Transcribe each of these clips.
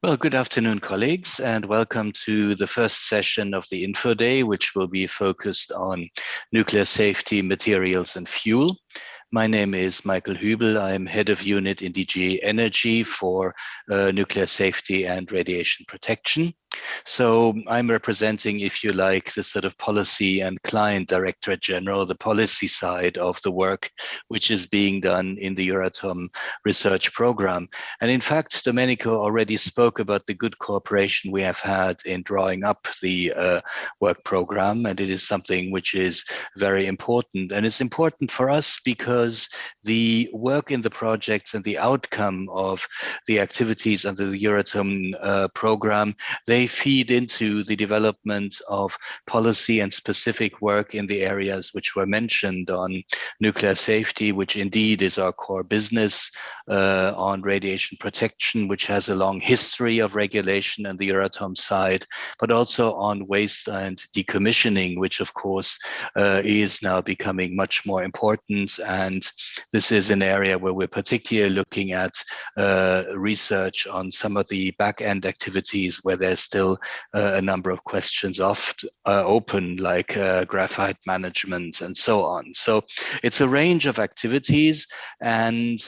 Well, good afternoon, colleagues, and welcome to the first session of the Info Day, which will be focused on nuclear safety, materials, and fuel. My name is Michael Hübel. I'm head of unit in DG Energy for nuclear safety and radiation protection. So I'm representing, if you like, the sort of policy and client directorate general, the policy side of the work which is being done in the Euratom research program. And in fact, Domenico already spoke about the good cooperation we have had in drawing up the work program, and it is something which is very important. And it's important for us because the work in the projects and the outcome of the activities under the Euratom program, they feed into the development of policy and specific work in the areas which were mentioned on nuclear safety, which indeed is our core business, on radiation protection, which has a long history of regulation on the Euratom side, but also on waste and decommissioning, which of course is now becoming much more important. And this is an area where we're particularly looking at research on some of the back-end activities where there's still a number of questions open, like graphite management and so on. So it's a range of activities, and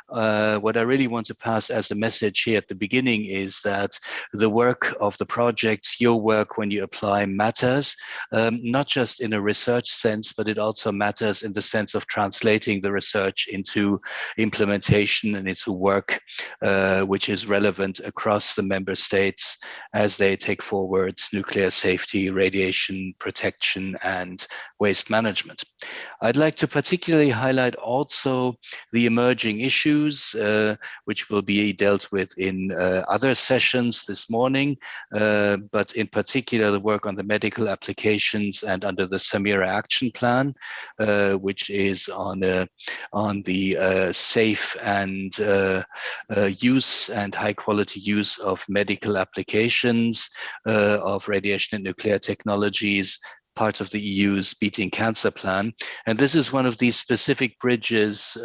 what I really want to pass as a message here at the beginning is that the work of the projects, your work when you apply, matters, not just in a research sense, but it also matters in the sense of translating the research into implementation and into work which is relevant across the member states as they take forward nuclear safety, radiation protection, and waste management. I'd like to particularly highlight also the emerging issues which will be dealt with in other sessions this morning, but in particular the work on the medical applications and under the SAMIRA action plan, which is on the safe and use and high quality use of medical applications of radiation and nuclear technologies, part of the EU's Beating Cancer Plan. And this is one of these specific bridges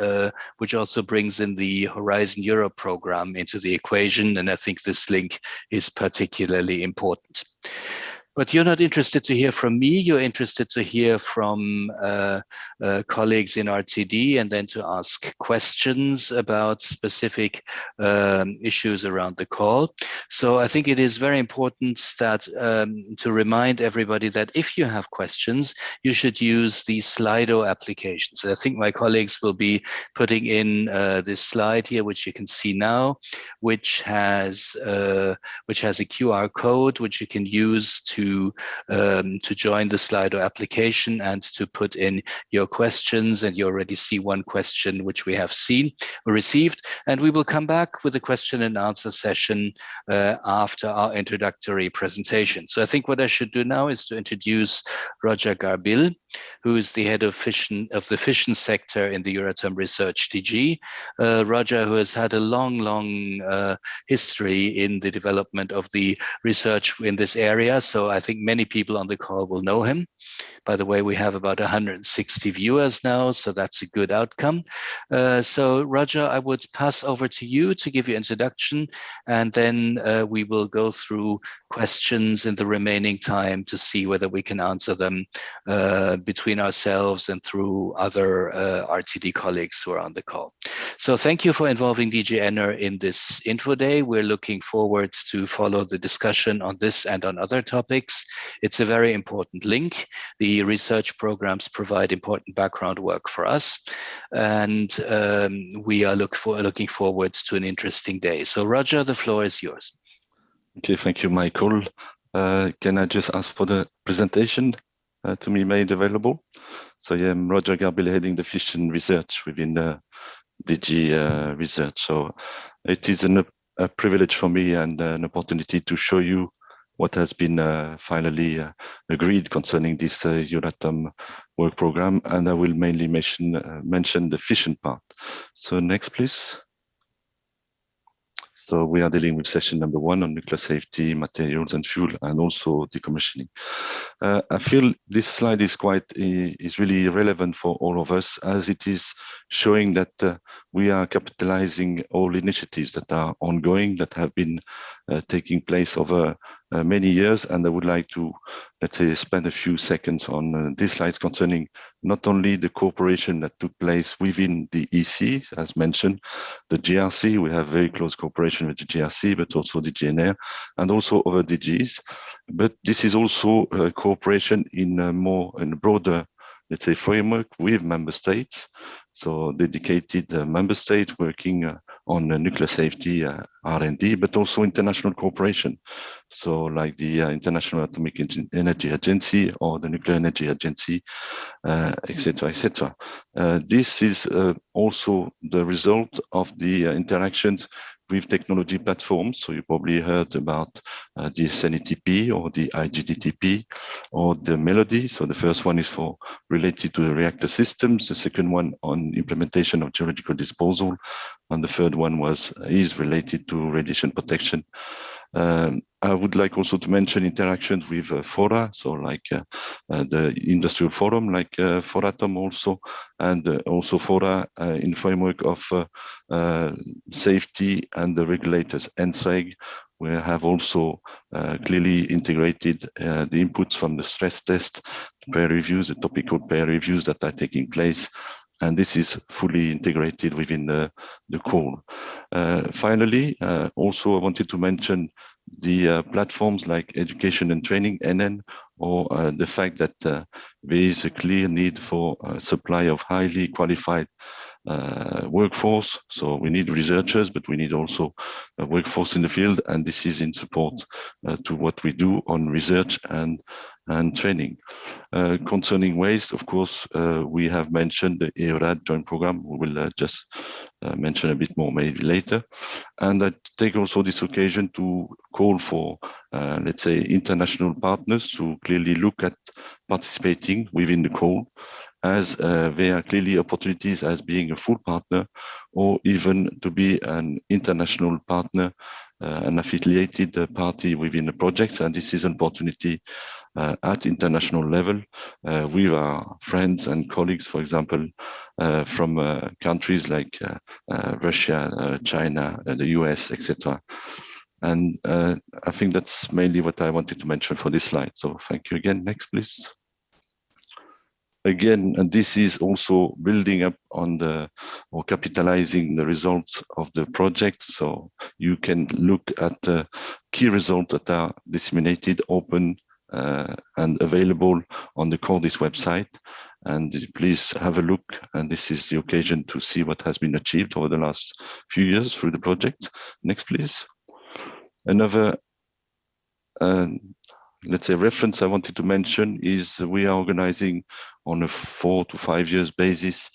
which also brings in the Horizon Europe program into the equation. And I think this link is particularly important. But you're not interested to hear from me, you're interested to hear from colleagues in RTD and then to ask questions about specific issues around the call. So I think it is very important that to remind everybody that if you have questions, you should use the Slido applications. I think my colleagues will be putting in this slide here, which you can see now, which has a QR code, which you can use to join the Slido application and to put in your questions. And you already see one question which we have received, and we will come back with a question and answer session after our introductory presentation. So I think what I should do now is to introduce Roger Garbil, who is the head of the fission sector in the Euratom Research DG. Roger, who has had a long history in the development of the research in this area. So I think many people on the call will know him. By the way, we have about 160 viewers now, so that's a good outcome. So Roger, I would pass over to you to give your introduction, and then we will go through questions in the remaining time to see whether we can answer them between ourselves and through other RTD colleagues who are on the call. So thank you for involving DG Ener in this Info Day. We're looking forward to follow the discussion on this and on other topics. It's a very important link. The research programs provide important background work for us, and we are looking forward to an interesting day. So Roger, the floor is yours. Okay, thank you, Michael. Can I just ask for the presentation to be made available? So I am Roger Garbil, heading the fission research within the DG research. So it is a privilege for me and an opportunity to show you what has been finally agreed concerning this Euratom work program, and I will mainly mention the fission part. So next, please. So we are dealing with session number 1 on nuclear safety, materials and fuel, and also decommissioning. I feel this slide is really relevant for all of us, as it is showing that we are capitalizing all initiatives that are ongoing, that have been taking place over many years. And I would like to, let's say, spend a few seconds on these slides concerning not only the cooperation that took place within the EC, as mentioned, the GRC, we have very close cooperation with the GRC, but also the GNR, and also other DGs. But this is also cooperation in a broader, let's say, framework with member states. So dedicated member states working on nuclear safety R&D, but also international cooperation. So like the International Atomic Energy Agency or the Nuclear Energy Agency, etc., etc. This is also the result of the interactions with technology platforms. So you probably heard about the SNETP or the IGDTP or the Melody. So the first one is related to the reactor systems. The second one on implementation of geological disposal. And the third one is related to radiation protection. I would like also to mention interactions with fora, so like the industrial forum, like Euratom also, and also fora in framework of safety and the regulators, NSREG. We have also clearly integrated the inputs from the stress test, peer reviews, the topical peer reviews that are taking place. And this is fully integrated within the core. Finally, also I wanted to mention the platforms like education and training, NN, or the fact that there is a clear need for supply of highly qualified workforce. So we need researchers, but we need also a workforce in the field, and this is in support to what we do on research and training. Concerning waste, of course, we have mentioned the Euratom joint program. We will just mention a bit more maybe later. And I take also this occasion to call for, let's say, international partners to clearly look at participating within the call, as there are clearly opportunities as being a full partner or even to be an international partner, an affiliated party within the projects. And this is an opportunity at international level with our friends and colleagues, for example, from countries like Russia, China, the US, etc. And I think that's mainly what I wanted to mention for this slide. So thank you again. Next, please. Again, and this is also building up on or capitalizing the results of the project. So you can look at the key results that are disseminated, open, and available on the Cordis website. And please have a look. And this is the occasion to see what has been achieved over the last few years through the project. Next, please. Another let's say reference I wanted to mention is we are organizing on a 4 to 5 years basis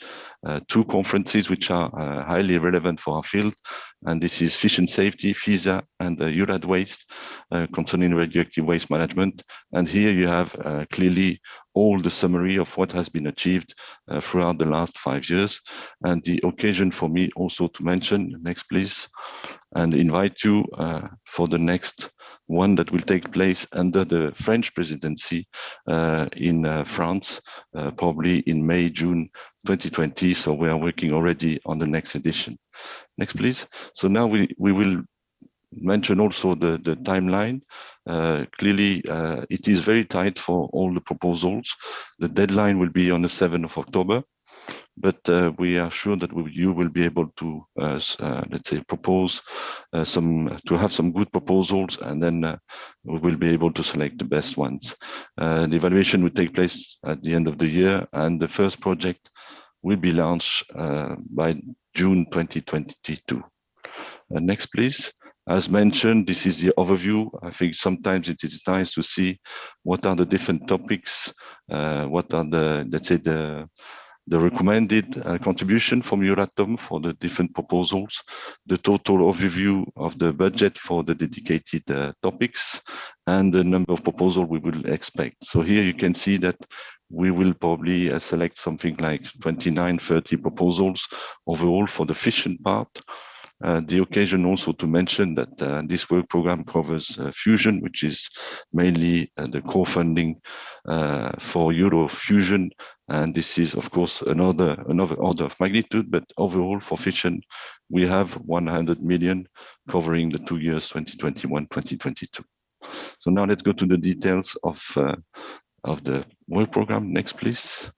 2 conferences which are highly relevant for our field, and this is Fission Safety, FISA, and URAD Waste concerning radioactive waste management. And here you have clearly all the summary of what has been achieved throughout the last 5 years, and the occasion for me also to mention, next please, and invite you for the next one that will take place under the French presidency in France, probably in May, June 2020. So we are working already on the next edition. Next, please. So now we will mention also the timeline. Clearly, it is very tight for all the proposals. The deadline will be on the 7th of October. But we are sure that you will be able to, let's say, propose to have some good proposals, and then we will be able to select the best ones. The evaluation will take place at the end of the year, and the first project will be launched by June 2022. Next, please. As mentioned, this is the overview. I think sometimes it is nice to see what are the different topics, what are the, let's say, the recommended contribution from Euratom for the different proposals, the total overview of the budget for the dedicated topics, and the number of proposals we will expect. So here you can see that we will probably select something like 29, 30 proposals overall for the fission part. The occasion also to mention that this work program covers fusion, which is mainly the core funding for Eurofusion And this is, of course, another order of magnitude, but overall for fission, we have 100 million covering the 2 years, 2021-2022. So now let's go to the details of the work program. Next, please.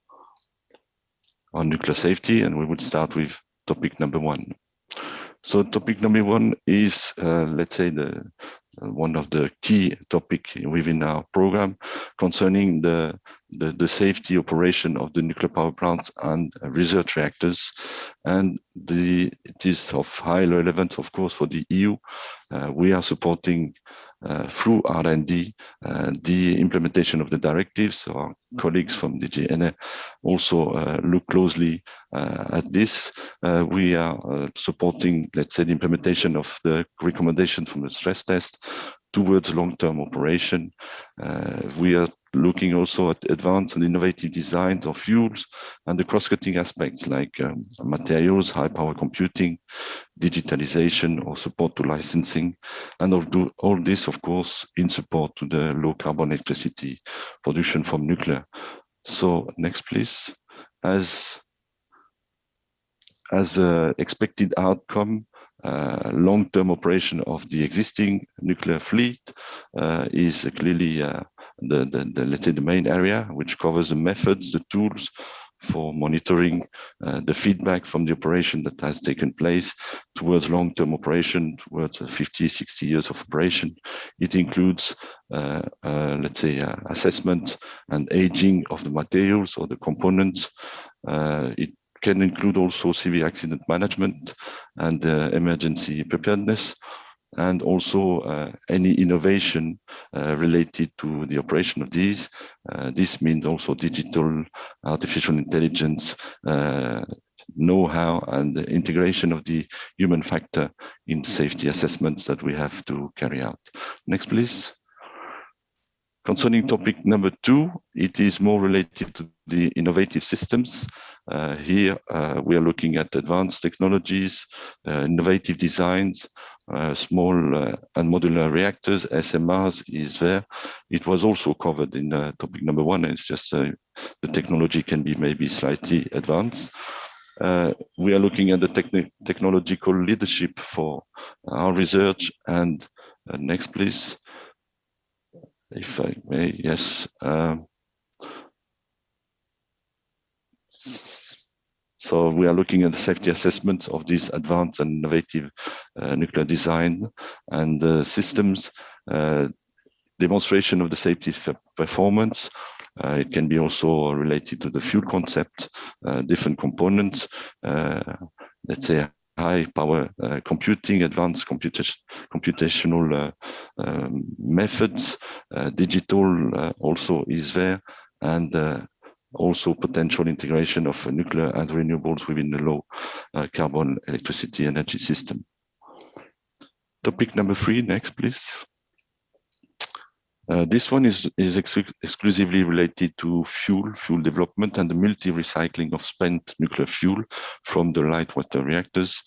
On nuclear safety, and we would start with topic number 1. So topic number 1 is, let's say, one of the key topics within our program concerning the safety operation of the nuclear power plants and research reactors. And it is of high relevance, of course, for the EU. We are supporting through R&D the implementation of the directives. So our colleagues from DG NA also look closely at this. We are supporting, let's say, the implementation of the recommendation from the stress test towards long-term operation. We are looking also at advanced and innovative designs of fuels and the cross-cutting aspects like materials, high-power computing, digitalization, or support to licensing, and all this, of course, in support to the low-carbon electricity production from nuclear. So next, please. As expected outcome, long-term operation of the existing nuclear fleet is clearly let's say the main area, which covers the methods, the tools for monitoring the feedback from the operation that has taken place towards long-term operation, towards 50, 60 years of operation. It includes, let's say, assessment and aging of the materials or the components. It can include also severe accident management and emergency preparedness, and also any innovation related to the operation of these. This means also digital, artificial intelligence, know-how, and the integration of the human factor in safety assessments that we have to carry out. Next, please. Concerning topic number 2, it is more related to the innovative systems. Here we are looking at advanced technologies, innovative designs, small and modular reactors, SMRs is there. It was also covered in topic number 1. It's just the technology can be maybe slightly advanced. We are looking at the technological leadership for our research. And next, please. If I may, yes. So we are looking at the safety assessment of these advanced and innovative nuclear design and systems, demonstration of the safety performance. It can be also related to the fuel concept, different components, let's say high power computing, advanced computational methods, digital also is there, and also potential integration of nuclear and renewables within the low carbon electricity energy system. Topic number 3, next, please. This one is exclusively related to fuel development and the multi-recycling of spent nuclear fuel from the light water reactors.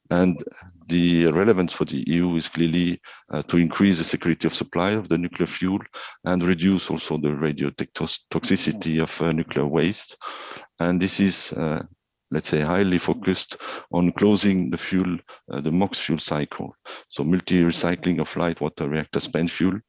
And the relevance for the EU is clearly to increase the security of supply of the nuclear fuel and reduce also the radiotoxicity of nuclear waste. And this is, let's say, highly focused on closing the fuel, the MOX fuel cycle. So multi-recycling of light water reactor spent fuel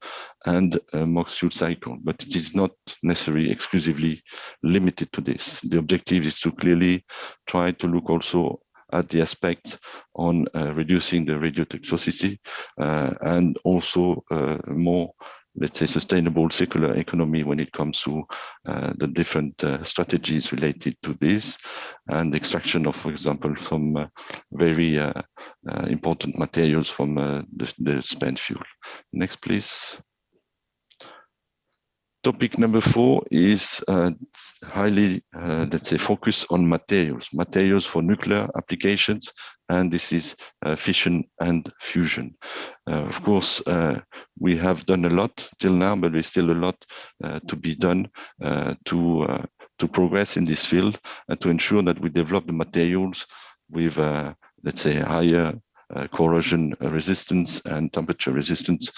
and MOX fuel cycle, but it is not necessarily exclusively limited to this. The objective is to clearly try to look also at the aspect on reducing the radiotoxicity and also more, let's say, sustainable circular economy when it comes to the different strategies related to this, and extraction of, for example, some very important materials from the spent fuel. Next, please. Topic number 4 is highly, let's say, focused on materials for nuclear applications, and this is fission and fusion. Of course, we have done a lot till now, but there's still a lot to be done to progress in this field and to ensure that we develop the materials with, let's say, higher corrosion resistance and temperature resistance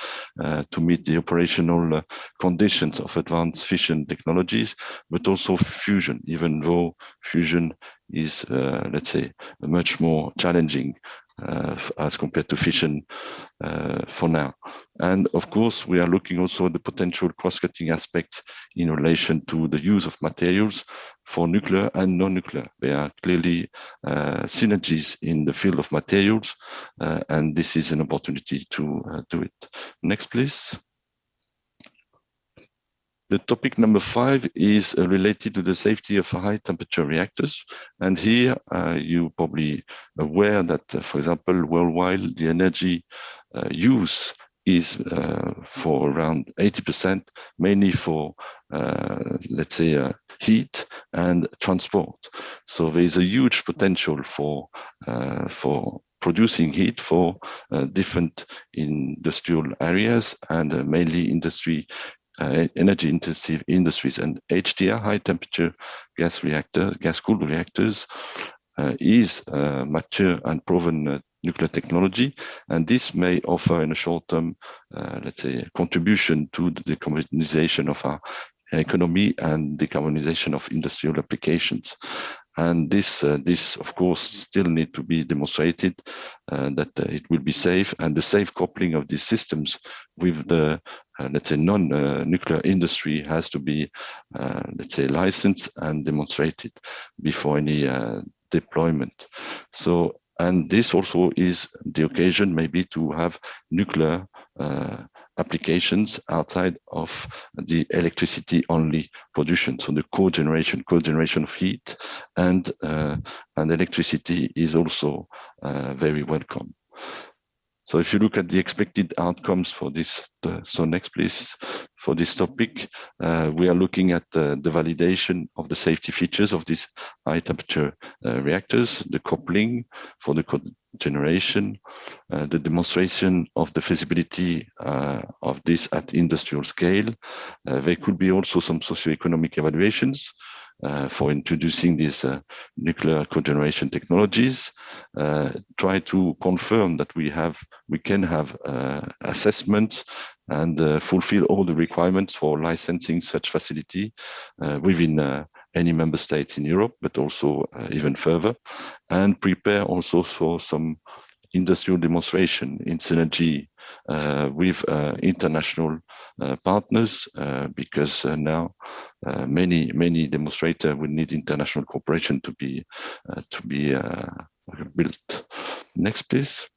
to meet the operational conditions of advanced fission technologies, but also fusion, even though fusion is, let's say, much more challenging as compared to fission for now. And of course, we are looking also at the potential cross-cutting aspects in relation to the use of materials for nuclear and non-nuclear. There are clearly synergies in the field of materials, and this is an opportunity to do it. Next, please. The topic number 5 is related to the safety of high temperature reactors. And here you probably aware that, for example, worldwide, the energy use is for around 80%, mainly for, let's say, heat and transport. So there is a huge potential for producing heat for different industrial areas and mainly energy intensive industries. And HTR, high temperature gas cooled reactors, is mature and proven nuclear technology, and this may offer in a short term, let's say, contribution to the decarbonization of our economy and decarbonization of industrial applications. And this of course still need to be demonstrated that it will be safe, and the safe coupling of these systems with the let's say non-nuclear industry has to be let's say licensed and demonstrated before any deployment. So, and this also is the occasion maybe to have nuclear applications outside of the electricity only production. So the cogeneration of heat and electricity is also very welcome. So if you look at the expected outcomes for this, so next please, for this topic, we are looking at the validation of the safety features of these high temperature reactors, the coupling for the cogeneration, the demonstration of the feasibility of this at industrial scale. There could be also some socioeconomic evaluations for introducing these nuclear cogeneration technologies, try to confirm that we can have assessment and fulfill all the requirements for licensing such facility within any member states in Europe, but also even further, and prepare also for some industrial demonstration in synergy with international partners, because now many demonstrators will need international cooperation to be built. Next, please.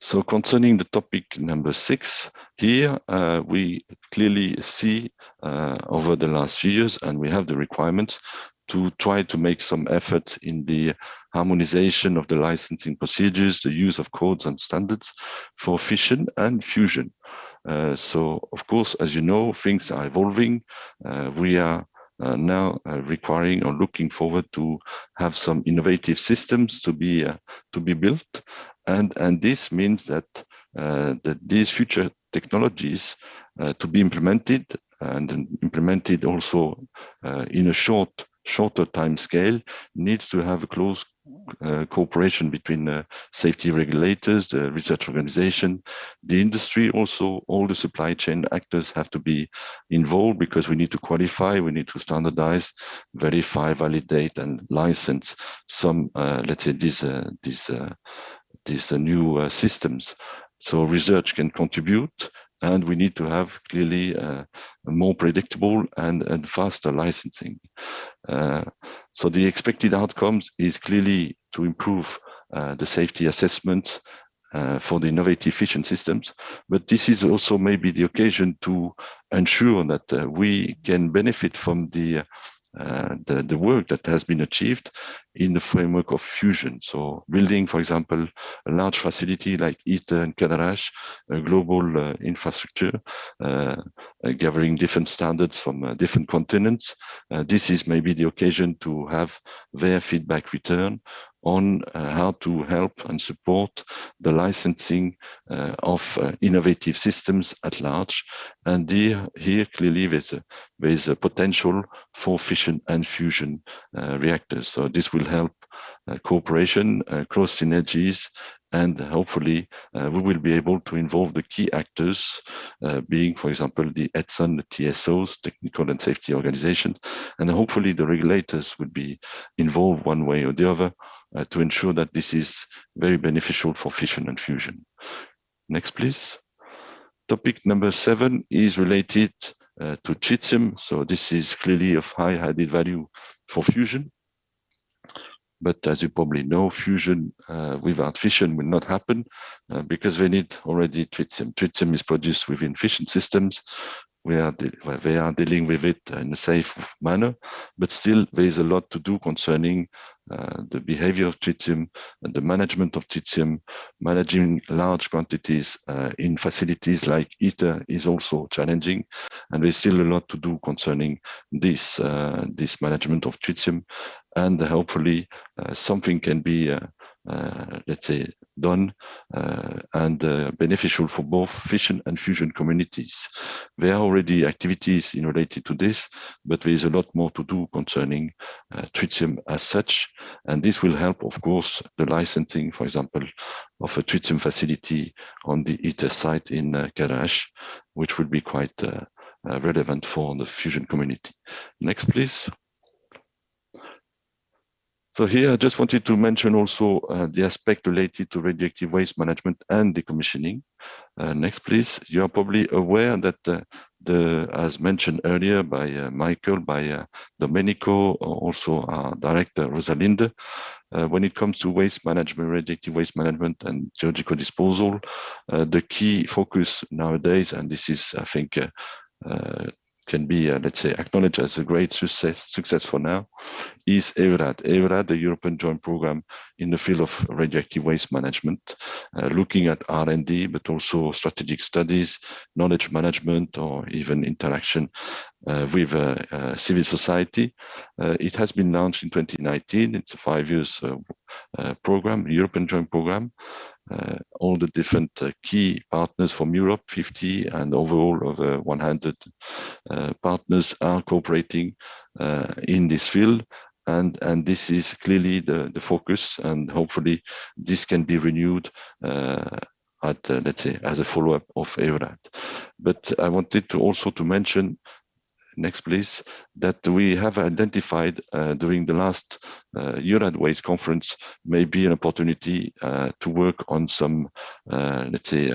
So concerning the topic number 6, here we clearly see over the last few years, and we have the requirements to try to make some effort in the harmonization of the licensing procedures, the use of codes and standards for fission and fusion. So of course, as you know, things are evolving. We are now requiring or looking forward to have some innovative systems to be built, and this means that these future technologies to be implemented and implemented also in a shorter time scale needs to have a close cooperation between safety regulators, the research organization, the industry. Also, all the supply chain actors have to be involved, because we need to qualify, we need to standardize, verify, validate, and license some, let's say, these new systems. So research can contribute, and we need to have clearly more predictable and faster licensing. So the expected outcomes is clearly to improve the safety assessment for the innovative fission systems, but this is also maybe the occasion to ensure that we can benefit from the work that has been achieved in the framework of fusion. So building, for example, a large facility like ITER and Cadarache, a global infrastructure, gathering different standards from different continents. This is maybe the occasion to have their feedback return on how to help and support the licensing of innovative systems at large. And here clearly there's a potential for fission and fusion reactors. So this will help cooperation, cross synergies, and hopefully we will be able to involve the key actors, being, for example, the ETSON, the TSOs, technical and safety organizations, and hopefully the regulators will be involved one way or the other to ensure that this is very beneficial for fission and fusion. Next, please. Topic number 7 is related to tritium. So this is clearly of high added value for fusion. But as you probably know, fusion without fission will not happen because they need already tritium. Tritium is produced within fission systems where they are dealing with it in a safe manner, but still there is a lot to do concerning the behavior of tritium and the management of tritium. Managing large quantities in facilities like ITER is also challenging, and there's still a lot to do concerning this management of tritium, and hopefully something can be let's say done and beneficial for both fission and fusion communities. There are already activities in related to this, but there is a lot more to do concerning tritium as such, and this will help, of course, the licensing, for example, of a tritium facility on the ITER site in Karash, which would be quite relevant for the fusion community. Next, please. So here I just wanted to mention also the aspect related to radioactive waste management and decommissioning. Next, please. You are probably aware that as mentioned earlier by Michael, by Domenico, also our director Rosalinde, when it comes to waste management, radioactive waste management and geological disposal, the key focus nowadays, and this is, I think, can be, let's say, acknowledged as a great success for now, is EURAT, the European Joint Program in the field of radioactive waste management, looking at R&D, but also strategic studies, knowledge management, or even interaction with civil society. It has been launched in 2019. It's a 5 years program, European Joint Program. All the different key partners from Europe, 50 and overall over 100 partners are cooperating in this field. And this is clearly the focus, and hopefully this can be renewed at, let's say, as a follow-up of EURAT. But I wanted to also to mention, next please, that we have identified during the last EURAT Waste Conference maybe an opportunity to work on some, let's say,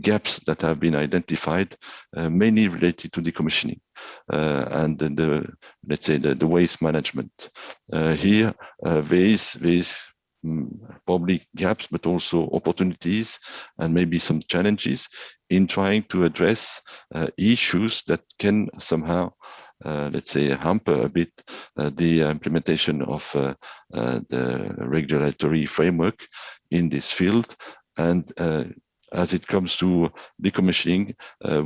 gaps that have been identified, mainly related to decommissioning and let's say, the waste management. Here, there is probably gaps, but also opportunities and maybe some challenges in trying to address issues that can somehow, let's say, hamper a bit the implementation of the regulatory framework in this field. And as it comes to decommissioning,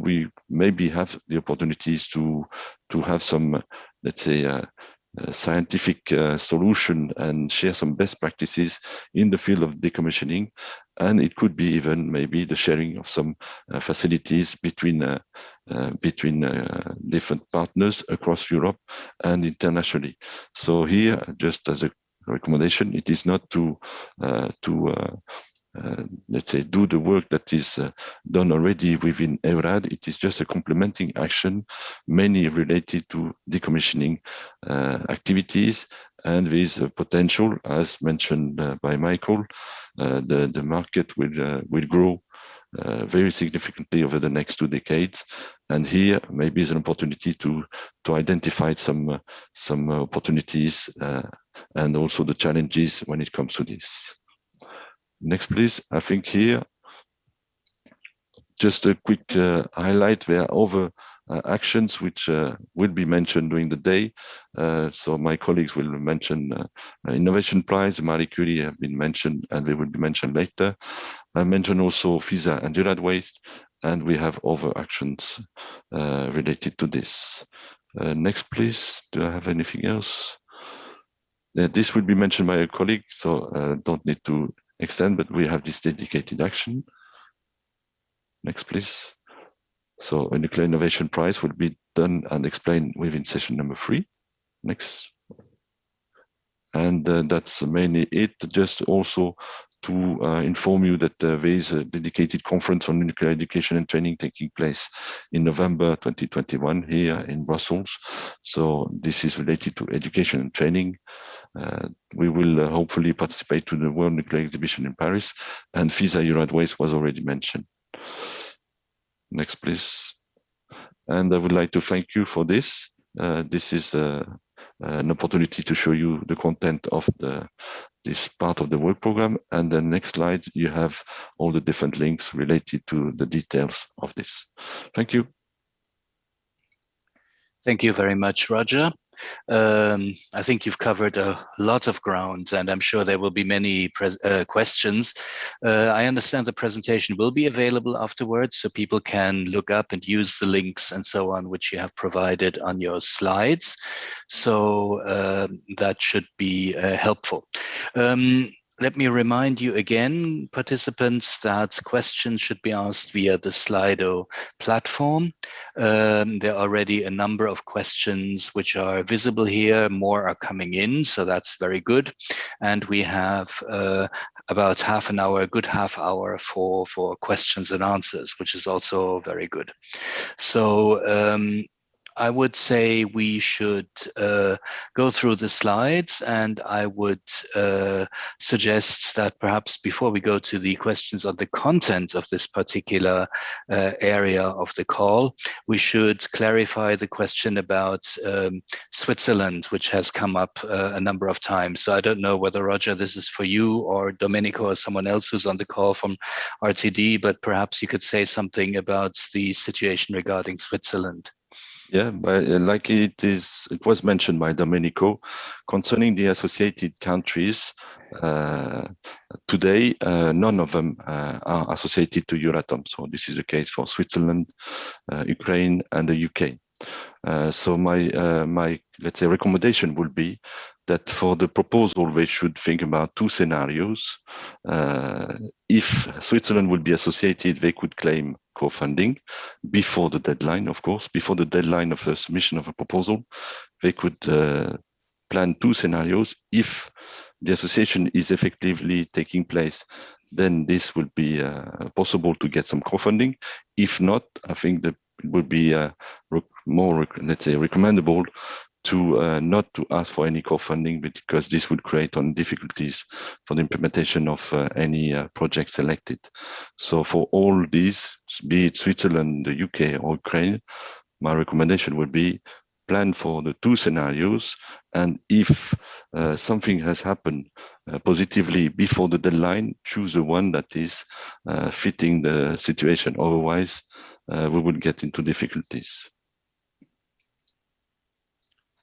we maybe have the opportunities to have some, let's say, scientific solution and share some best practices in the field of decommissioning. And it could be even maybe the sharing of some facilities between different partners across Europe and internationally. So here, just as a recommendation, it is not to let's say, do the work that is done already within EURAT. It is just a complementing action, mainly related to decommissioning activities. And there is a potential, as mentioned by Michael, the market will grow very significantly over the next 2 decades. And here maybe is an opportunity to identify some opportunities and also the challenges when it comes to this. Next, please. I think here, just a quick highlight. There are other actions which will be mentioned during the day. So my colleagues will mention Innovation Prize, Marie Curie have been mentioned, and they will be mentioned later. I mentioned also FISA and EURAT Waste, and we have other actions related to this. Next, please. Do I have anything else? This will be mentioned by a colleague, so don't need to extend, but we have this dedicated action. Next, please. So a nuclear innovation prize will be done and explained within session number 3. Next. And that's mainly it. Just also to inform you that there is a dedicated conference on nuclear education and training taking place in November 2021 here in Brussels. So this is related to education and training. We will hopefully participate to the World Nuclear Exhibition in Paris, and FISA Euratom Waste was already mentioned. Next, please. And I would like to thank you for this. This is an opportunity to show you the content of this part of the work program. And the next slide, you have all the different links related to the details of this. Thank you. Thank you very much, Roger. I think you've covered a lot of ground, and I'm sure there will be many questions. I understand the presentation will be available afterwards, so people can look up and use the links and so on, which you have provided on your slides. So that should be helpful. Let me remind you again, participants, that questions should be asked via the Slido platform. There are already a number of questions which are visible here. More are coming in, so that's very good. And we have about half an hour, a good half hour for questions and answers, which is also very good. So I would say we should go through the slides, and I would suggest that perhaps before we go to the questions on the content of this particular area of the call, we should clarify the question about Switzerland, which has come up a number of times. So I don't know whether, Roger, this is for you or Domenico or someone else who's on the call from RTD, but perhaps you could say something about the situation regarding Switzerland. Yeah, but like it was mentioned by Domenico, concerning the associated countries, today none of them are associated to Euratom. So this is the case for Switzerland, Ukraine, and the UK. So my let's say recommendation would be that for the proposal they should think about two scenarios. If Switzerland would be associated, they could claim co-funding before the deadline, of course, before the deadline of the submission of a proposal. They could plan two scenarios. If the association is effectively taking place, then this will be possible to get some co-funding. If not, I think that it would be more, let's say, recommendable to not to ask for any co-funding, because this would create difficulties for the implementation of any project selected. So for all these, be it Switzerland, the UK, or Ukraine, my recommendation would be plan for the two scenarios, and if something has happened positively before the deadline, choose the one that is fitting the situation. Otherwise, we would get into difficulties.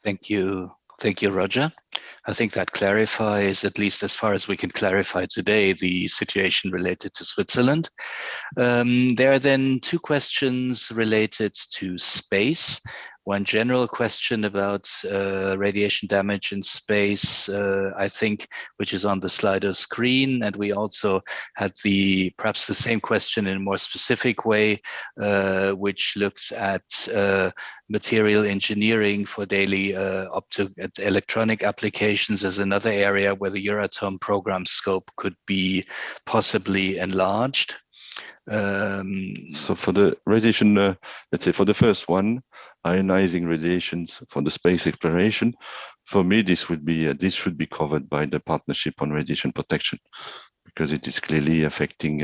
Thank you. Thank you, Roger. I think that clarifies, at least as far as we can clarify today, the situation related to Switzerland. There are then two questions related to space. One general question about radiation damage in space, I think, which is on the Slido screen. And we also had perhaps the same question in a more specific way, which looks at material engineering for daily electronic applications as another area where the Euratom program scope could be possibly enlarged. So for the radiation, let's say for the first one, ionizing radiations for the space exploration, for me, this should be covered by the Partnership on Radiation Protection, because it is clearly affecting,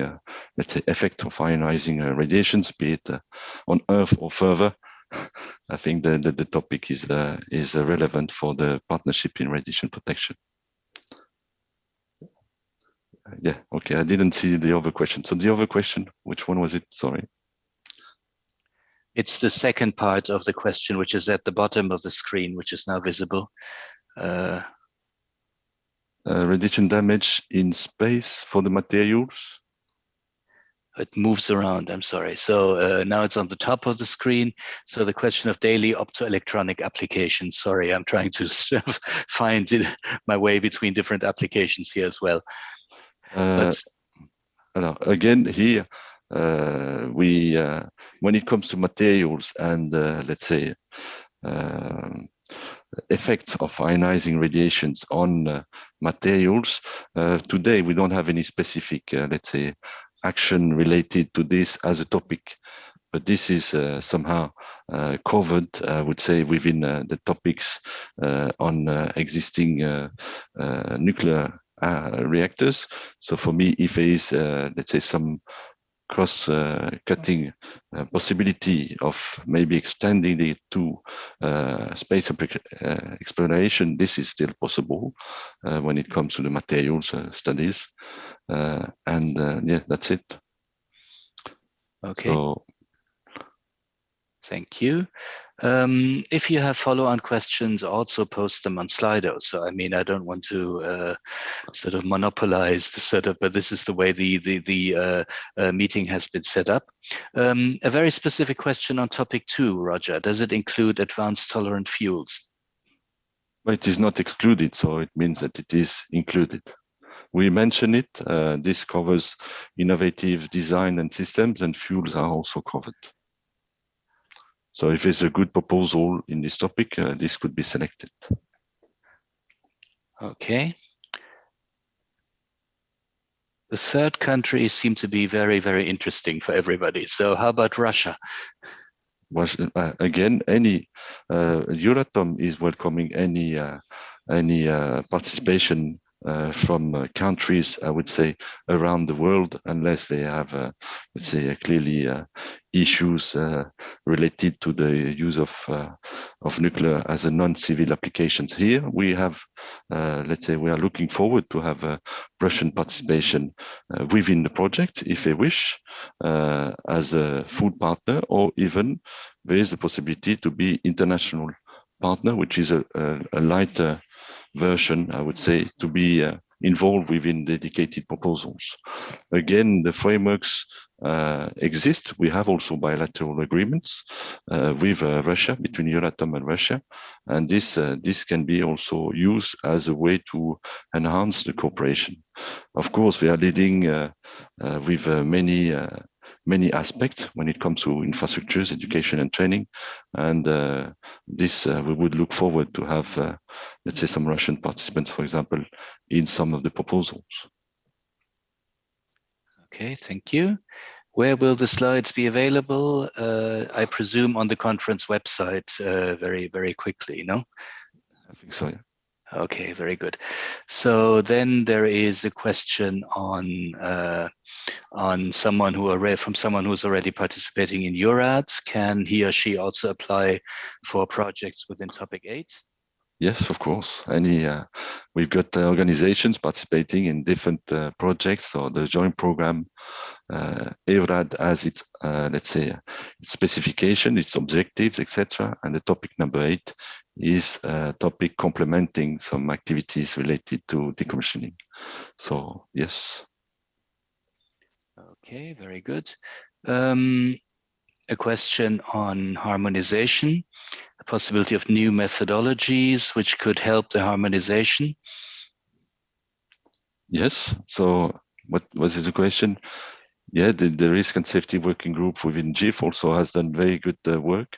let's say, effect of ionizing radiations, be it on Earth or further. I think the topic is relevant for the Partnership in Radiation Protection. Yeah, okay, I didn't see the other question. So the other question, which one was it? Sorry. It's the second part of the question, which is at the bottom of the screen, which is now visible. Radiation damage in space for the materials. It moves around, I'm sorry. So now it's on the top of the screen. So the question of daily optoelectronic applications. Sorry, I'm trying to find my way between different applications here as well. Again, here, when it comes to materials and let's say effects of ionizing radiations on materials. Today, we don't have any specific, let's say, action related to this as a topic, but this is somehow covered, I would say, within the topics on existing nuclear reactors. So for me, if there is, let's say, some cross-cutting possibility of maybe extending it to space exploration, this is still possible when it comes to the materials studies. Yeah, that's it. Okay. So, thank you. If you have follow-on questions, also post them on Slido. So, I mean, I don't want to sort of monopolize the setup, but this is the way the meeting has been set up. A very specific question on topic 2, Roger. Does it include advanced tolerant fuels? well, it is not excluded, so it means that it is included. We mention it. This covers innovative design and systems, and fuels are also covered. So if it's a good proposal in this topic, this could be selected. Okay. The third country seemed to be very, very interesting for everybody. So how about Russia? Again, any Euratom is welcoming any participation from countries, I would say, around the world, unless they have, let's say, clearly issues related to the use of nuclear as a non-civil applications. Here we have, let's say, we are looking forward to have Russian participation within the project, if they wish, as a full partner, or even there is the possibility to be international partner, which is a lighter version, I would say, to be involved within dedicated proposals. Again, the frameworks exist. We have also bilateral agreements with Russia, between Euratom and Russia, and this can be also used as a way to enhance the cooperation. Of course, we are leading with many aspects when it comes to infrastructures, education and training. And this we would look forward to have, let's say, some Russian participants, for example, in some of the proposals. Okay, thank you. Where will the slides be available? I presume on the conference website very, very quickly, no? I think so, yeah. Okay, very good. So then there is a question on someone who's already participating in EURATS. Can he or she also apply for projects within topic 8? Yes, of course. We've got organizations participating in different projects, so the joint program, EURAD has its, let's say, its specification, its objectives, etc. And the topic number 8 is a topic complementing some activities related to decommissioning. So, yes. Okay, very good. A question on harmonization, the possibility of new methodologies which could help the harmonization. Yes. So what was the question? Yeah, the risk and safety working group within GIF also has done very good work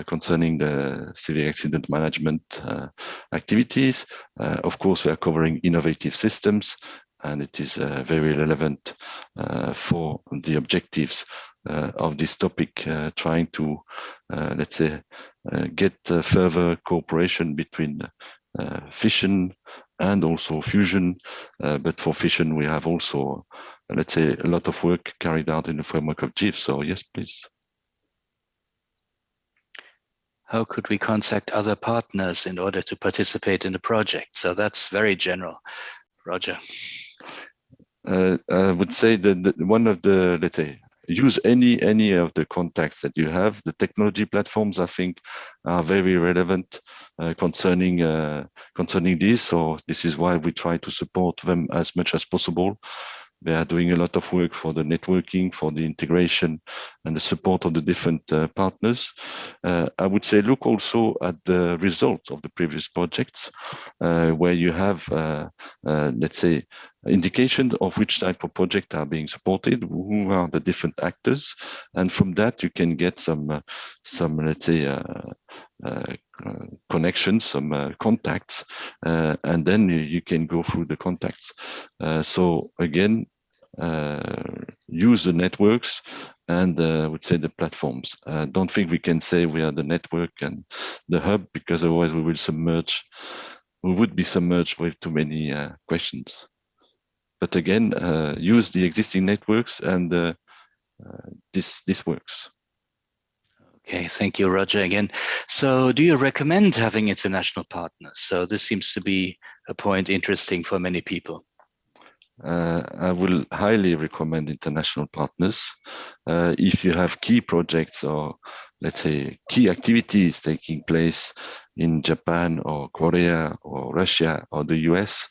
concerning the civil accident management activities. Of course, we are covering innovative systems, and it is very relevant for the objectives of this topic, trying to, let's say, get further cooperation between fission and also fusion. But for fission, we have also, let's say, a lot of work carried out in the framework of GIF. So yes, please. How could we contact other partners in order to participate in the project? So that's very general. Roger. I would say that one of the, let's say, use any of the contacts that you have. The technology platforms, I think, are very relevant concerning this. So this is why we try to support them as much as possible. They are doing a lot of work for the networking, for the integration and the support of the different partners. I would say look also at the results of the previous projects where you have, let's say, indication of which type of project are being supported, who are the different actors, and from that you can get some let's say connections, some contacts, and then you can go through the contacts. So again, use the networks and would say the platforms. Don't think we can say we are the network and the hub, because otherwise we will submerge. We would be submerged with too many questions. But again, use the existing networks, and this works. Okay, thank you, Roger, again. So do you recommend having international partners? So this seems to be a point interesting for many people. I will highly recommend international partners. If you have key projects or, let's say, key activities taking place in Japan or Korea or Russia or the US,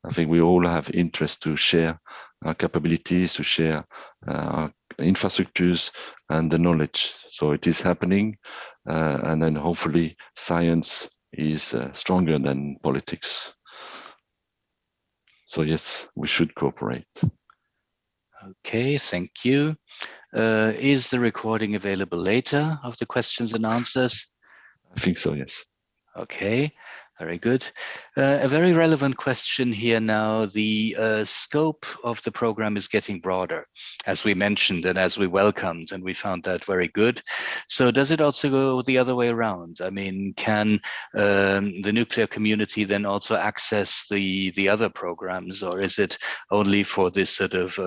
I think we all have interest to share our capabilities, to share our infrastructures and the knowledge. So it is happening, and then hopefully science is stronger than politics. So yes, we should cooperate. Okay, thank you. Is the recording available later of the questions and answers? I think so, yes. Okay, very good. A very relevant question here now. The scope of the program is getting broader, as we mentioned and as we welcomed, and we found that very good. So does it also go the other way around? I mean, can the nuclear community then also access the other programs, or is it only for this sort of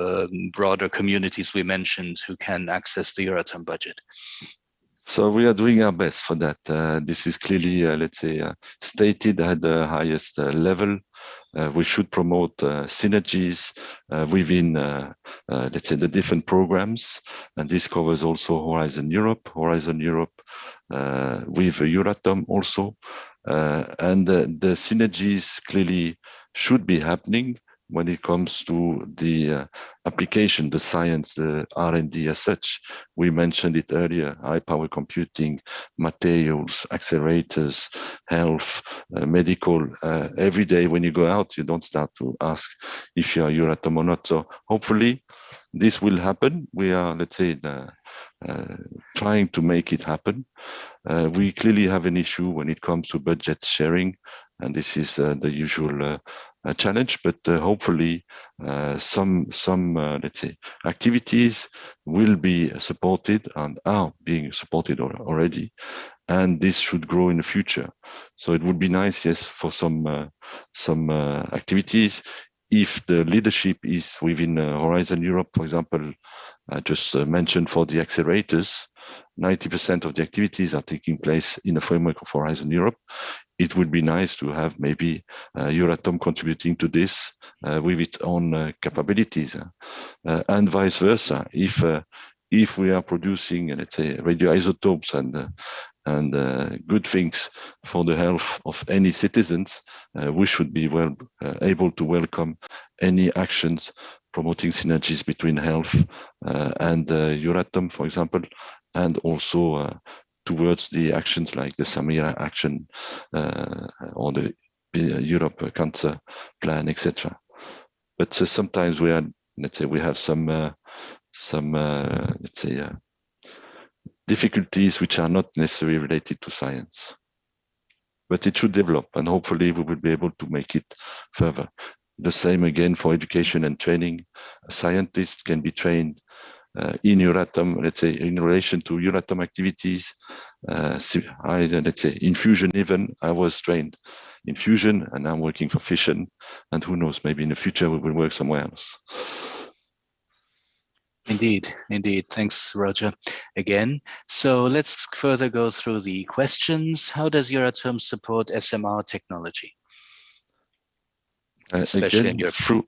broader communities we mentioned who can access the Euratom budget? So we are doing our best for that. This is clearly, let's say, stated at the highest level. We should promote synergies within, let's say, the different programs. And this covers also Horizon Europe with Euratom also. And the synergies clearly should be happening when it comes to the application, the science, the R&D as such. We mentioned it earlier: high power computing, materials, accelerators, health, medical. Every day when you go out, you don't start to ask if you are Euratom or not. So hopefully this will happen. We are, let's say, trying to make it happen. We clearly have an issue when it comes to budget sharing, and this is the usual challenge, but hopefully some let's say activities will be supported and are being supported already, and this should grow in the future. So it would be nice, yes, for some activities. If the leadership is within Horizon Europe, for example, I just mentioned for the accelerators, 90% of the activities are taking place in the framework of Horizon Europe. It would be nice to have maybe Euratom contributing to this with its own capabilities, and vice versa. If we are producing, let's say, radioisotopes and good things for the health of any citizens, we should be able to welcome any actions promoting synergies between health and Euratom, for example, and also towards the actions like the Samira action or the Europe Cancer Plan, etc. But sometimes we are, let's say, we have some let's say difficulties which are not necessarily related to science. But it should develop, and hopefully we will be able to make it further. The same again for education and training. Scientists can be trained in Euratom, let's say, in relation to Euratom activities. Let's say in fusion even, I was trained in fusion and I'm working for fission, and who knows, maybe in the future we will work somewhere else. Indeed, indeed. Thanks, Roger, again. So let's further go through the questions. How does Euratom support SMR technology? Especially again, in Europe.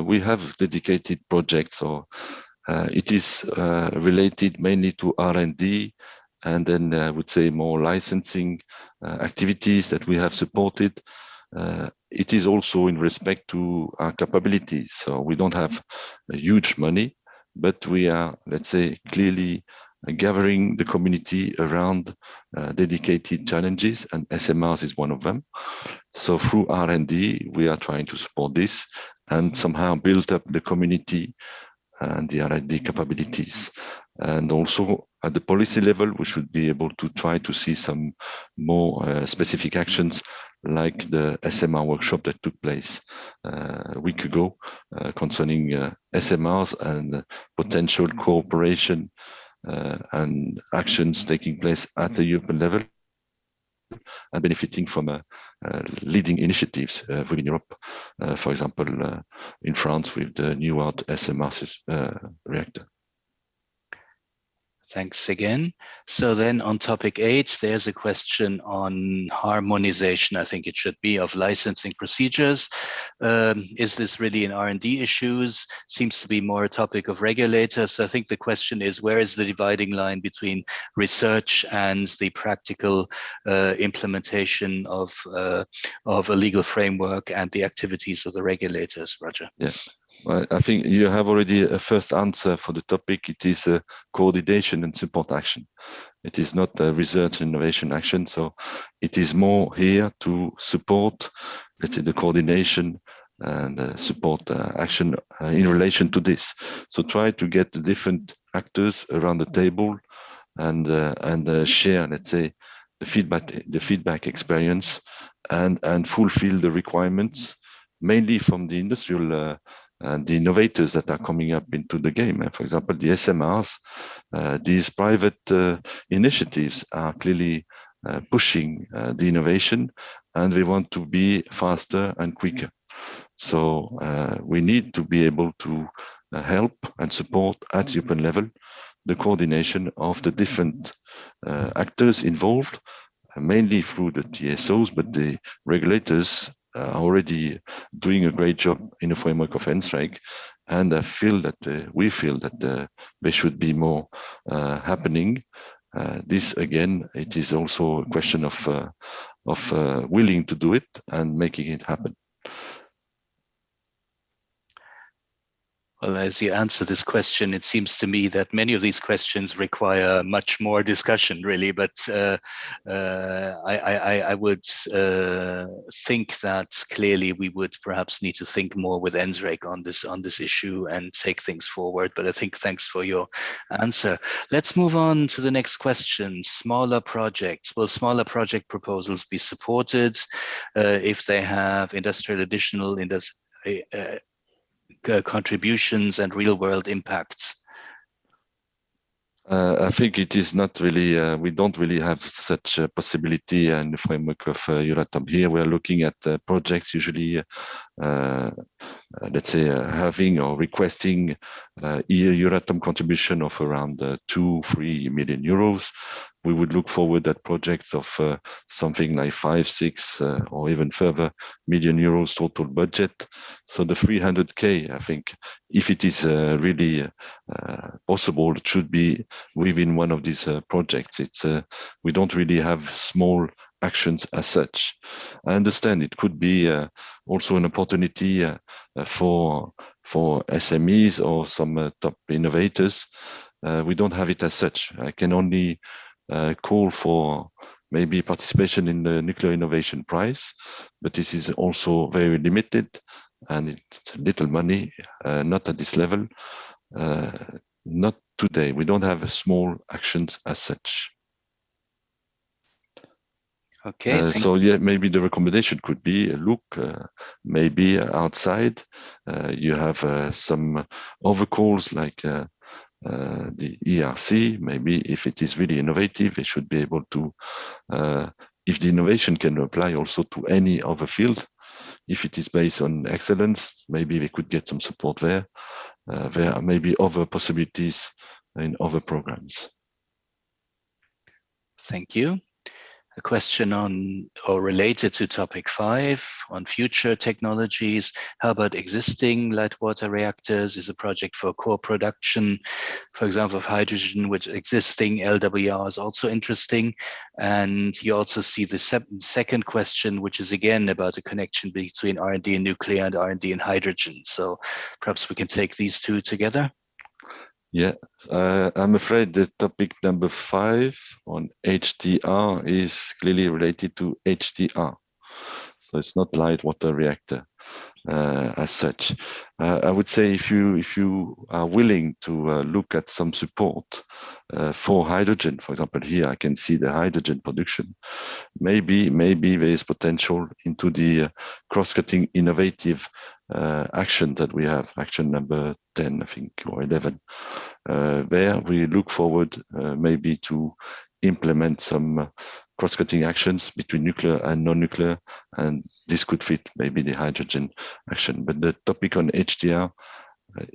We have dedicated projects, or it is related mainly to R&D, and then I would say more licensing activities that we have supported. It is also in respect to our capabilities. So we don't have huge money, but we are, let's say, clearly gathering the community around dedicated challenges, and SMRs is one of them. So through R&D, we are trying to support this and somehow build up the community and the R&D capabilities. And also at the policy level, we should be able to try to see some more specific actions, like the SMR workshop that took place a week ago concerning SMRs and potential cooperation and actions taking place at the European level and benefiting from leading initiatives within Europe. For example, in France with the new SMR reactor. Thanks again. So then on topic 8, there's a question on harmonization, I think it should be, of licensing procedures. Is this really an R&D issues? Seems to be more a topic of regulators. So I think the question is, where is the dividing line between research and the practical implementation of a legal framework and the activities of the regulators, Roger? Yeah. Well, I think you have already a first answer for the topic. It is coordination and support action. It is not a research and innovation action. So it is more here to support, let's say, the coordination and support action in relation to this. So try to get the different actors around the table and share, let's say, the feedback experience and fulfill the requirements, mainly from the industrial and the innovators that are coming up into the game. For example, the SMRs, these private initiatives are clearly pushing the innovation, and they want to be faster and quicker. So we need to be able to help and support at European level the coordination of the different actors involved, mainly through the TSOs, but the regulators are already doing a great job in the framework of NSREG, and I feel that we feel that there should be more happening. This again, it is also a question of willing to do it and making it happen. Well, as you answer this question, it seems to me that many of these questions require much more discussion, really. But I would think that clearly we would perhaps need to think more with NSREG on this issue and take things forward. But I think thanks for your answer. Let's move on to the next question. Smaller projects. Will smaller project proposals be supported if they have additional contributions and real-world impacts? I think it is not really, we don't really have such a possibility in the framework of Euratom. Here we are looking at projects usually, let's say, having or requesting Euratom contribution of around 2-3 million euros. We would look forward at projects of something like 5-6 or even further million euros total budget. So the 300K, I think, if it is really possible, it should be within one of these projects. It's we don't really have small actions as such. I understand it could be also an opportunity for SMEs or some top innovators. We don't have it as such. I can only call for maybe participation in the Nuclear Innovation Prize, but this is also very limited and it's little money, not at this level, not today. We don't have small actions as such. Okay. So yeah, maybe the recommendation could be look, maybe outside. You have some other calls like the ERC. Maybe if it is really innovative, they should be able to. If the innovation can apply also to any other field, if it is based on excellence, maybe we could get some support there. There are maybe other possibilities in other programs. Thank you. A question on or related to topic 5 on future technologies. How about existing light water reactors? Is a project for core production, for example, of hydrogen, which existing LWR is also interesting. And you also see the second question, which is again about the connection between R&D in nuclear and R&D in hydrogen. So perhaps we can take these two together. Yeah, I'm afraid the topic number 5 on HDR is clearly related to HDR. So it's not light water reactor as such. I would say if you are willing to look at some support for hydrogen, for example, here I can see the hydrogen production. Maybe there is potential into the cross-cutting innovative action that we have, action number 10, I think, or 11. There we look forward maybe to implement some cross-cutting actions between nuclear and non-nuclear, and this could fit maybe the hydrogen action. But the topic on HDR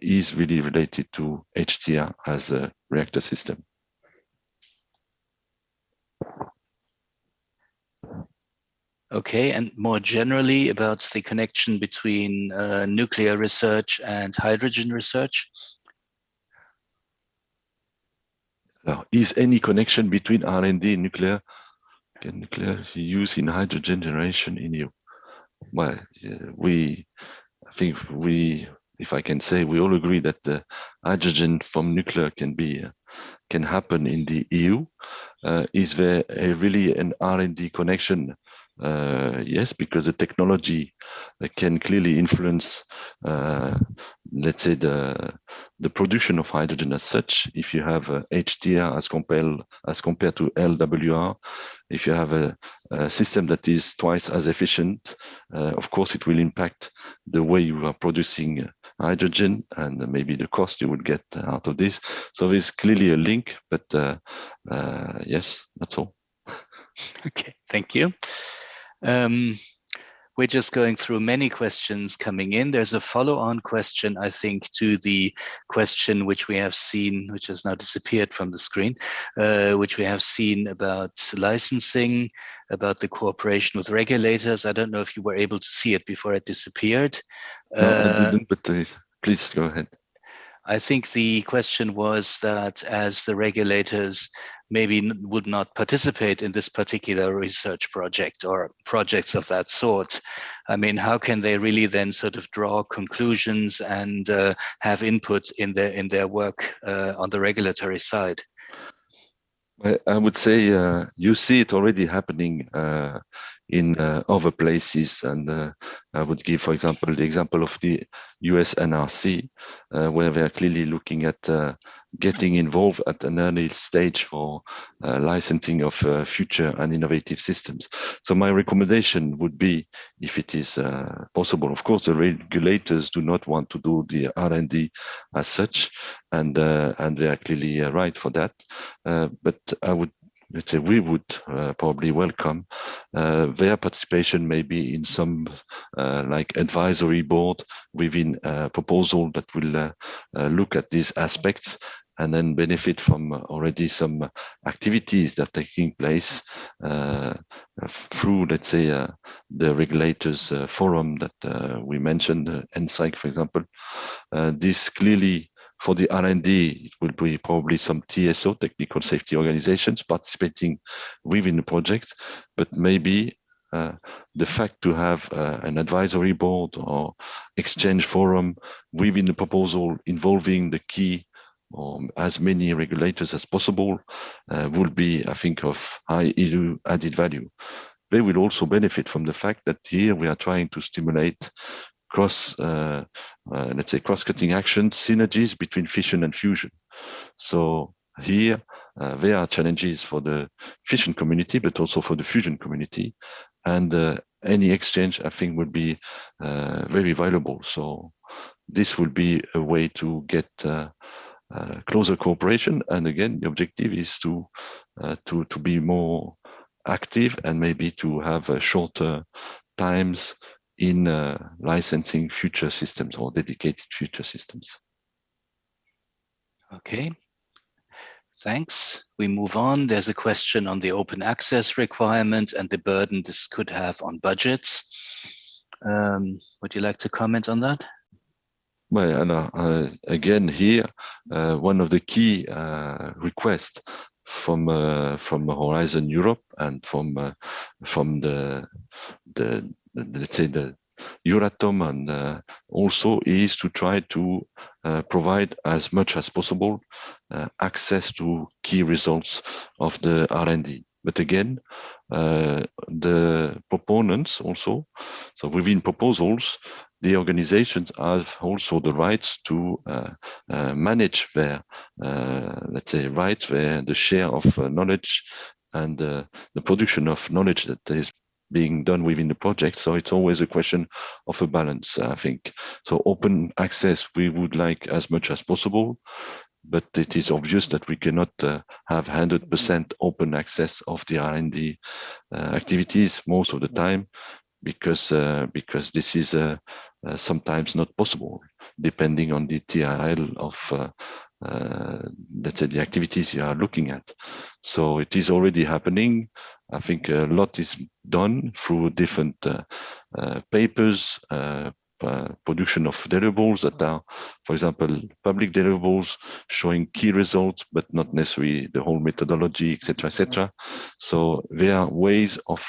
is really related to HDR as a reactor system. Okay, and more generally about the connection between nuclear research and hydrogen research? Now, is any connection between R&D and nuclear? Can nuclear use in hydrogen generation in EU? Well, I think if I can say, we all agree that the hydrogen from nuclear can happen in the EU. Is there really an R&D connection? Yes, because the technology can clearly influence, let's say, the production of hydrogen as such. If you have HDR as compared to LWR, if you have a system that is twice as efficient, of course, it will impact the way you are producing hydrogen and maybe the cost you would get out of this. So there's clearly a link, but yes, that's all. Okay, thank you. We're just going through many questions coming in. There's a follow-on question, I think, to the question which we have seen, which has now disappeared from the screen, which we have seen about licensing, about the cooperation with regulators. I don't know if you were able to see it before it disappeared. No, I didn't, but please go ahead. I think the question was that as the regulators maybe would not participate in this particular research project or projects of that sort, I mean, how can they really then sort of draw conclusions and have input in their work on the regulatory side? I would say you see it already happening in other places, and I would give, for example, the example of the US NRC, where they are clearly looking at getting involved at an early stage for licensing of future and innovative systems. So my recommendation would be, if it is possible, of course, the regulators do not want to do the R&D as such, and they are clearly right for that. But I would, let's say, we would probably welcome their participation maybe in some like advisory board within a proposal that will look at these aspects and then benefit from already some activities that are taking place through, let's say, the regulators forum that we mentioned, NSIC, for example. This clearly, for the R&D, it will be probably some TSO, technical safety organizations, participating within the project, but maybe the fact to have an advisory board or exchange forum within the proposal involving the key or as many regulators as possible will be, I think, of high added value. They will also benefit from the fact that here we are trying to stimulate let's say, cross-cutting actions, synergies between fission and fusion. So here there are challenges for the fission community, but also for the fusion community. And any exchange, I think, would be very valuable. So this will be a way to get closer cooperation. And again, the objective is to be more active and maybe to have shorter times in licensing future systems or dedicated future systems. Okay, thanks. We move on. There's a question on the open access requirement and the burden this could have on budgets. Would you like to comment on that? Well, again, here, one of the key requests from Horizon Europe and from the let's say the Euratom and also is to try to provide as much as possible access to key results of the R&D. But again, the proponents also, so within proposals, the organizations have also the rights to manage their, let's say, rights, the share of knowledge and the production of knowledge that is being done within the project. So it's always a question of a balance, I think. So open access, we would like as much as possible, but it is obvious that we cannot have 100% open access of the R&D activities most of the time, because this is sometimes not possible, depending on the TRL of let's say the activities you are looking at. So it is already happening. I think a lot is done through different papers, production of deliverables that are, for example, public deliverables showing key results, but not necessarily the whole methodology, etc., etc. So there are ways of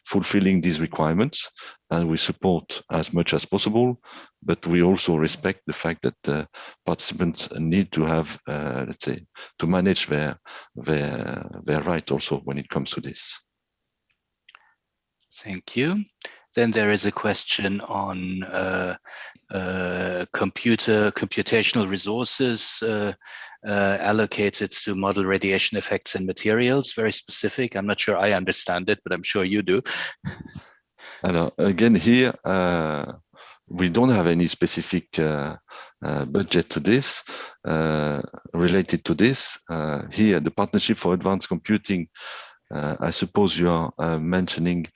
fulfilling these requirements, and we support as much as possible, but we also respect the fact that participants need to have, let's say, to manage their right also when it comes to this. Thank you. Then there is a question on computational resources allocated to model radiation effects and materials. Very specific. I'm not sure I understand it, but I'm sure you do. And again, here we don't have any specific budget to this related to this. Here, the Partnership for Advanced Computing. I suppose you are mentioning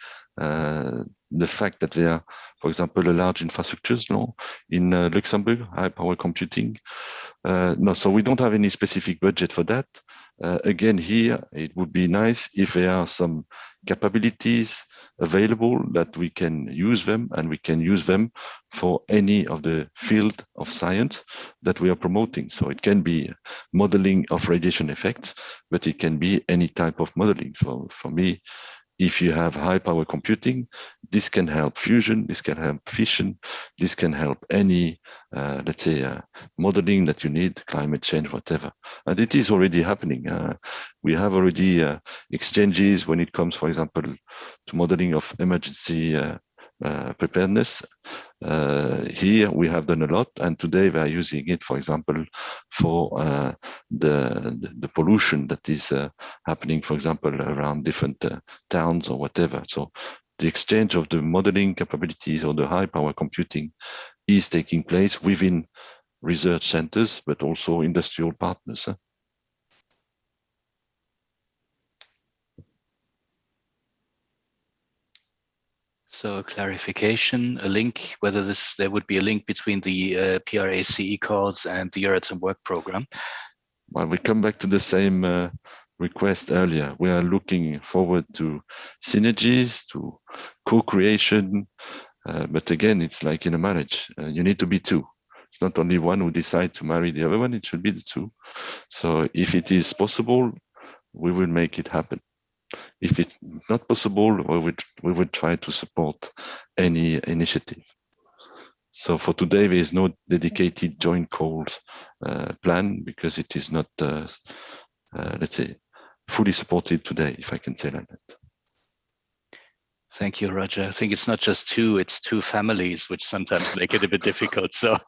the fact that there are, for example, a large infrastructures in Luxembourg, high power computing. No, so we don't have any specific budget for that. Again, here, it would be nice if there are some capabilities available that we can use them, and we can use them for any of the field of science that we are promoting. So it can be modeling of radiation effects, but it can be any type of modeling. So for me, if you have high power computing, this can help fusion, this can help fission, this can help any, let's say, modeling that you need, climate change, whatever. And it is already happening. We have already exchanges when it comes, for example, to modeling of emergency preparedness. Here we have done a lot, and today we are using it, for example, for the pollution that is happening, for example, around different towns or whatever. So the exchange of the modeling capabilities or the high power computing is taking place within research centers, but also industrial partners. So a clarification, a link, whether there would be a link between the PRACE calls and the Euratom work program. Well, we come back to the same request earlier. We are looking forward to synergies, to co-creation, but again, it's like in a marriage. You need to be two. It's not only one who decides to marry the other one, it should be the two. So if it is possible, we will make it happen. If it's not possible, we would try to support any initiative. So for today, there is no dedicated joint calls plan, because it is not, let's say, fully supported today, if I can say like that. Thank you, Roger. I think it's not just two, it's two families, which sometimes make it a bit difficult. So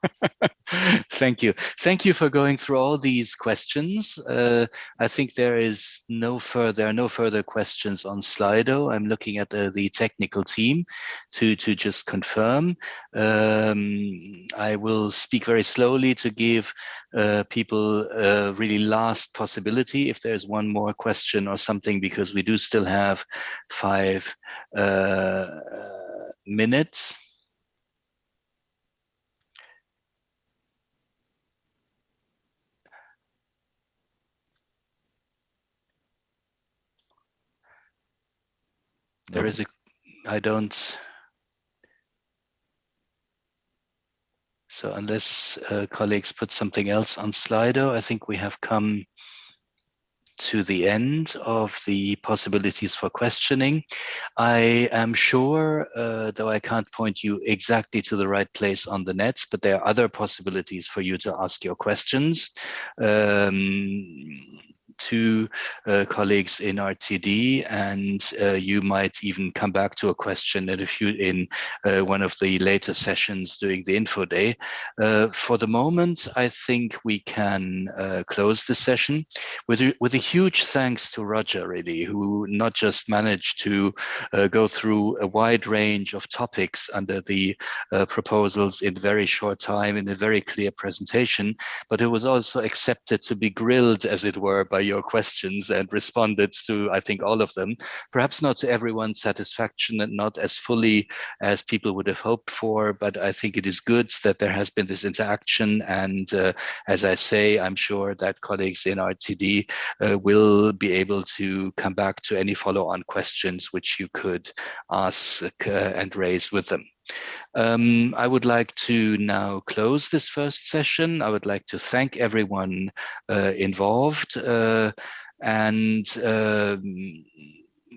thank you. Thank you for going through all these questions. I think there are no further questions on Slido. I'm looking at the technical team to just confirm. I will speak very slowly to give people a really last possibility if there's one more question or something, because we do still have 5 minutes. There is so unless colleagues put something else on Slido, I think we have come to the end of the possibilities for questioning. I am sure, though I can't point you exactly to the right place on the net, but there are other possibilities for you to ask your questions. To colleagues in RTD, and you might even come back to a question in one of the later sessions during the info day. For the moment, I think we can close the session with a huge thanks to Roger, really, who not just managed to go through a wide range of topics under the proposals in very short time in a very clear presentation, but who was also accepted to be grilled, as it were, by your questions and responded to, I think, all of them. Perhaps not to everyone's satisfaction and not as fully as people would have hoped for, but I think it is good that there has been this interaction. And as I say, I'm sure that colleagues in RTD will be able to come back to any follow-on questions which you could ask and raise with them. I would like to now close this first session. I would like to thank everyone involved and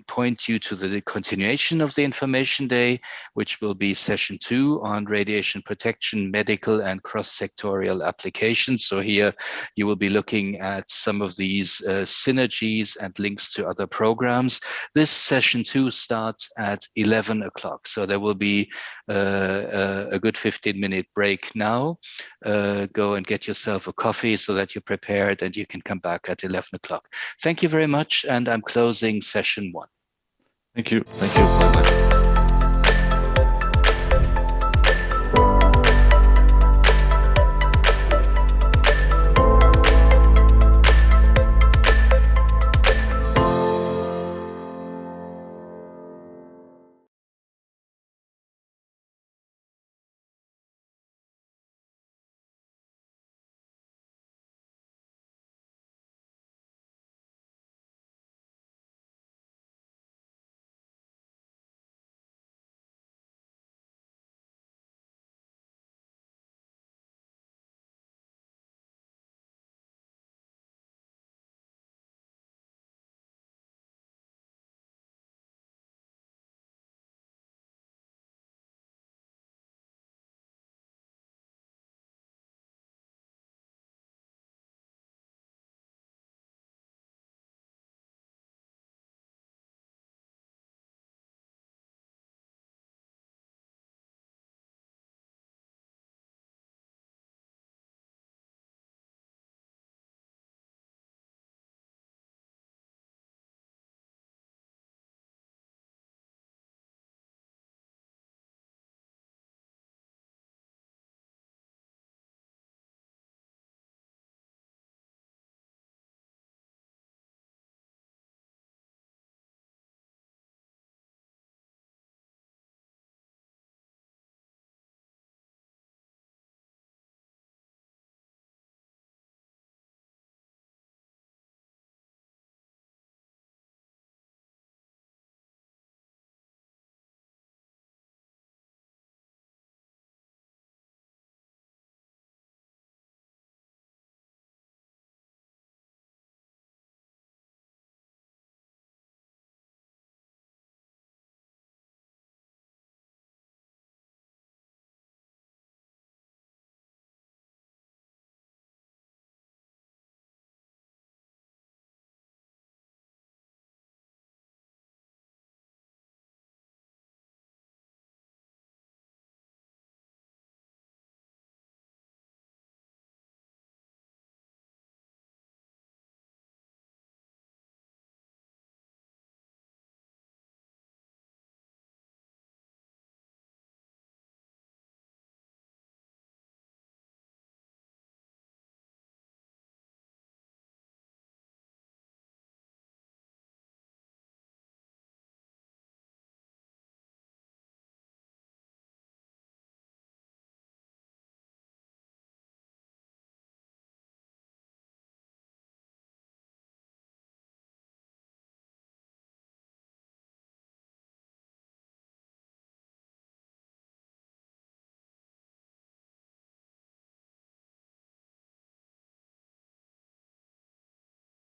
point you to the continuation of the Information Day, which will be session 2 on radiation protection, medical and cross-sectorial applications. So here you will be looking at some of these synergies and links to other programs. This session 2 starts at 11 o'clock. So there will be a good 15-minute break now. Go and get yourself a coffee so that you're prepared and you can come back at 11 o'clock. Thank you very much. And I'm closing session 1. Thank you. Thank you. Bye-bye.